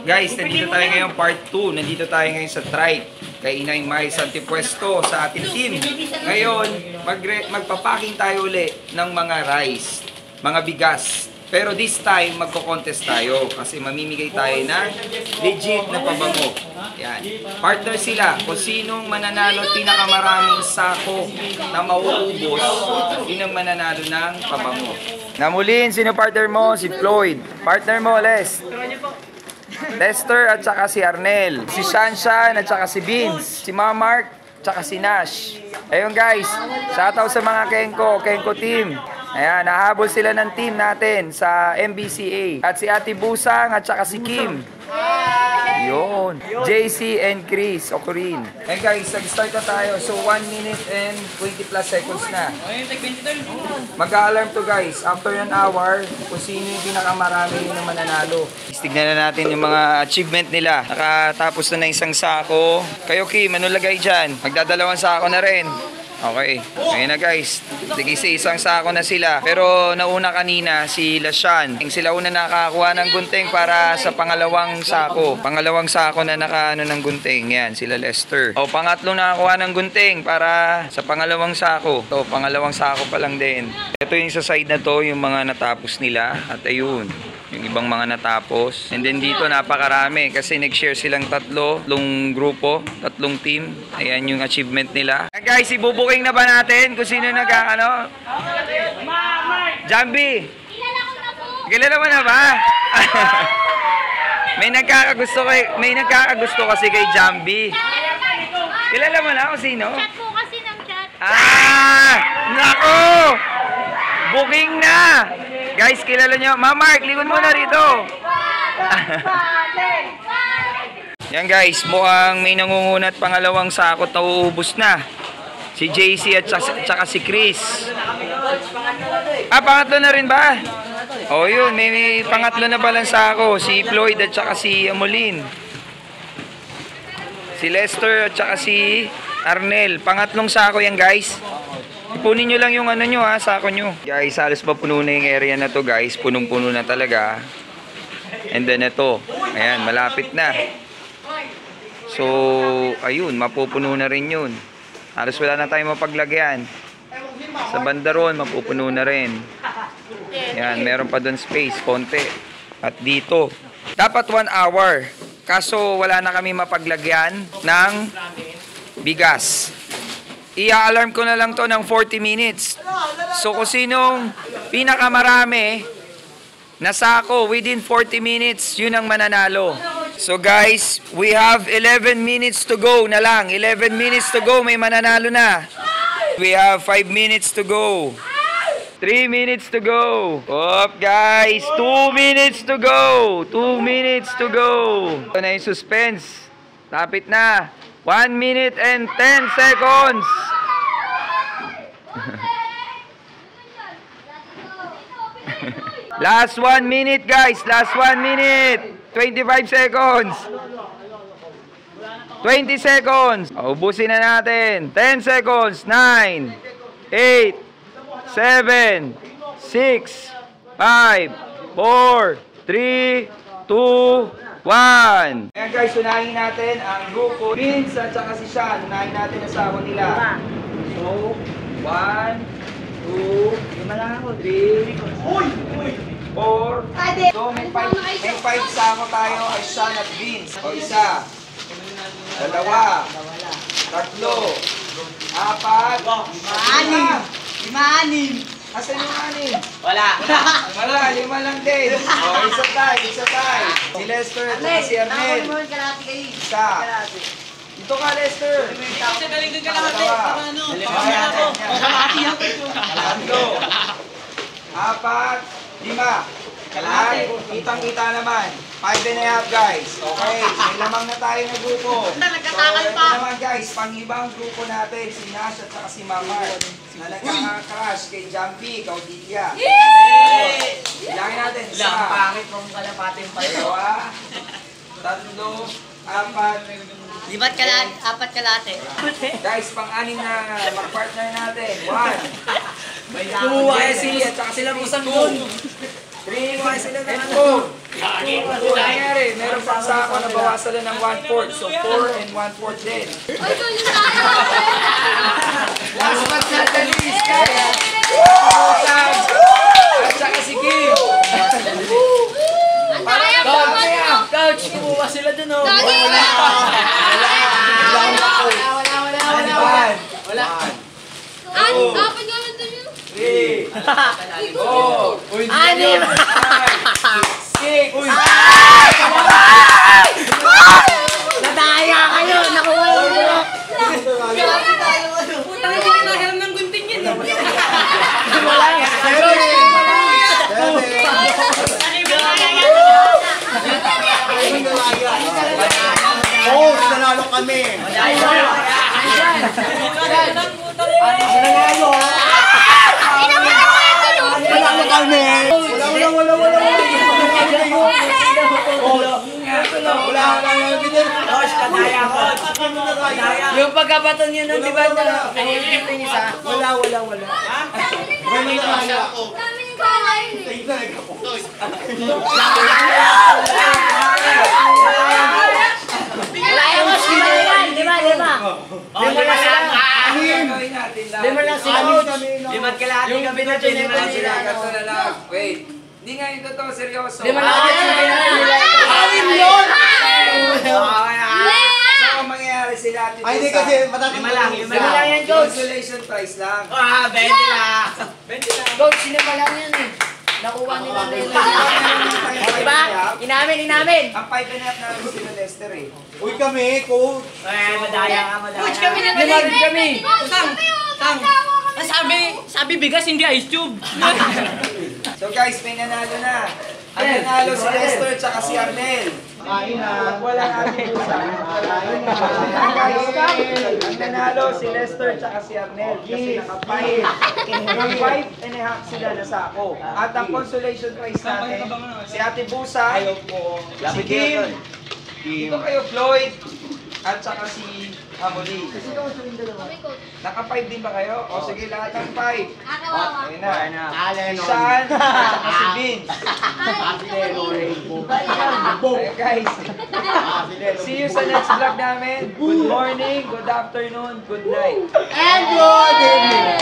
Guys, nandito tayo ngayon part 2. Nandito tayo ngayon sa Trike. Kay Inay May Santipuesto sa ating team. Ngayon, magpapaking tayo uli ng mga rice, mga bigas. Pero this time, magko-contest tayo kasi mamimigay tayo ng legit na pabango. Yan. Partner sila. Kung sinong mananalo at pinakamaraming sako na mauubos, yun ang mananalo ng pabango. Namulin, sino partner mo? Si Floyd. Partner mo, Les. Lester at saka si Arnel. Si Shanshan at saka si Vince. Si Mama Mark at saka si Nash. Ayun guys, shoutout sa mga Kenko team. Ayan, nahabol sila ng team natin sa MBCA. At si Ate Busang at saka si Kim. Yun. JC and Chris Ocorin. Hey guys, nag-start na tayo. So 1 minute and 20 plus seconds na. Mag-a-alarm to guys. After an hour, kung sino yung pinakamarami yun ang mananalo. Tignan na natin yung mga achievement nila. Nakatapos na isang sako. Kayo Kim, ano lagay dyan? Magdadalawang sako na rin. Okay, ngayon na guys, isang sako na sila. Pero nauna kanina si Lashan. Sila una nakakuha ng gunting para sa pangalawang sako. Pangalawang sako na nakaano ng gunting. Yan, sila Lester. O, pangatlong nakakuha ng gunting para sa pangalawang sako. So, pangalawang sako pa lang din. Ito yung sa side na to, yung mga natapos nila. At ayun, yung ibang mga natapos. And then dito napakarami kasi nag-share silang tatlong grupo, tatlong team. Ayan yung achievement nila. Guys, ibubuking na ba natin kung sino nag-ano? Jambi! Kilala mo na ba? may nagkakagusto kasi kay Jambi. Kilala mo na kung sino? Chat po kasi ng chat. Nako! Booking na! Guys, kilala nyo. Mama Mark, likod mo na rito. Yan guys, mukhang may nangungunat pangalawang sakot na uubos na. Si JC at saka si Chris. Pangatlo na rin ba? Oh yun, may pangatlo na palang sako. Si Floyd at saka si Amolin. Si Lester at saka si Arnel. Pangatlong sako yan guys. Ipunin nyo lang yung ano nyo sako nyo. Guys, halos pa puno na yung area na to guys. Punong-puno na talaga. And then ito. Ayan, malapit na. So, ayun, mapupuno na rin yun. Halos wala na tayong mapaglagyan. Sa bandaron, mapupuno na rin. Ayan, meron pa doon space, konti. At dito. Dapat 1 hour. Kaso wala na kami mapaglagyan ng bigas. I-alarm ko na lang to ng 40 minutes. So kung sinong pinakamarami na sako within 40 minutes, yun ang mananalo. So guys, we have 11 minutes to go na lang. 11 minutes to go, may mananalo na. We have 5 minutes to go. 3 minutes to go. Up guys, 2 minutes to go. 2 minutes to go. Ito na yung suspense. Lapit na. 1 minute and 10 seconds. Last 1 minute guys. Last 1 minute. 25 seconds. 20 seconds. Ubusin na natin. 10 seconds. 9, 8, 7, 6, 5, 4, 3, 2, 1. Ayan guys, unahin natin ang grupo Vince at saka si Sean. Unahin natin ang sako nila. So, 1, 2, 3, 4. So, may 5 sako tayo ay Sean at Vince. O, isa, dalawa, tatlo, apat, lima. Asan yung 6? Wala. Wala, 5 lang din. O, isa tayo. Si Lester at si Arnel. Isa. Dito ka, Lester. Kasi galing din ka lahat eh. Para ano? Tatlo. 4, 5. Kalahati. Kitang-kita naman. 5.5 guys. Okay, may lamang na tayo na grupo. So, ito naman guys, pang-ibang grupo natin. Si Nash at saka si Mamar. Na nagkaka-crush kay Jambi, Caudilla. Yay! Ilangin natin. Isa. Ilang pangit mong kalapatin pa yun. 2, 3, 4. Libat ka lahat, 4 kalate. Guys, pang-anim na mag-partner natin. 1. May Jesse at saka sila musang doon. 3 and 4. Kung nangyari, meron pang sako na bawasan lang ng 1/4. So 4 and 1/4 din. Ay, tuloy tayo! Last but not the least, guys. Pusag. At saka si Kim. Ang daya po! Coach, kumuha sila dun oh. Dali! Wala. Apat nga lang dun yun. 3, 4, Anim! 6, Nadaya kayo! Nakuha nyo! Putang ina, kinahiram ng gunting yun. Oh, nanalo kami. Nanalo kami. Yung pagkabaton nyo nun, di ba? Nahihigit yung isa. Wala. Dami ng kalay. Wala yung mas lima yan, di ba? Lima lang sila. Lima lang sila. Limat kalahati Yung kami na pinatay Lima lang sila, ganito na lang. Wait. Hindi nga yung totoo, seryoso. Lima lang sila. Anim yun! So, ang mangyayari sila at Ay, hindi kasi matatagal. Lima lang yan, coach. Consolation prize lang. 20 lang. Coach, sino pa lang yan eh. Nakuha nila na yun. Diba? Inamin. Ang 5 and a half namin sila Lester eh. Uy kami, coach. Madaya. Coach, kami na Lima rin kami. Sabi bigas, hindi ice cube. So guys, may nanalo na. Ang nanalo si Lester at saka si Arnel. Kain na. Wala ating usapan. Guys, ang nanalo si Lester at saka si Arnel kasi naka-5. Naka-5 and a half sila na sako. At ang consolation prize natin, si Ate Busa, si Kim, dito kayo Floyd, at saka si Amoli. Naka-5 din ba kayo? O sige, lahat ng 5. Ayun na. Si Sean, at si Vince. Ayun guys. See you sa next vlog namin. Good morning, good afternoon, good night. And good evening.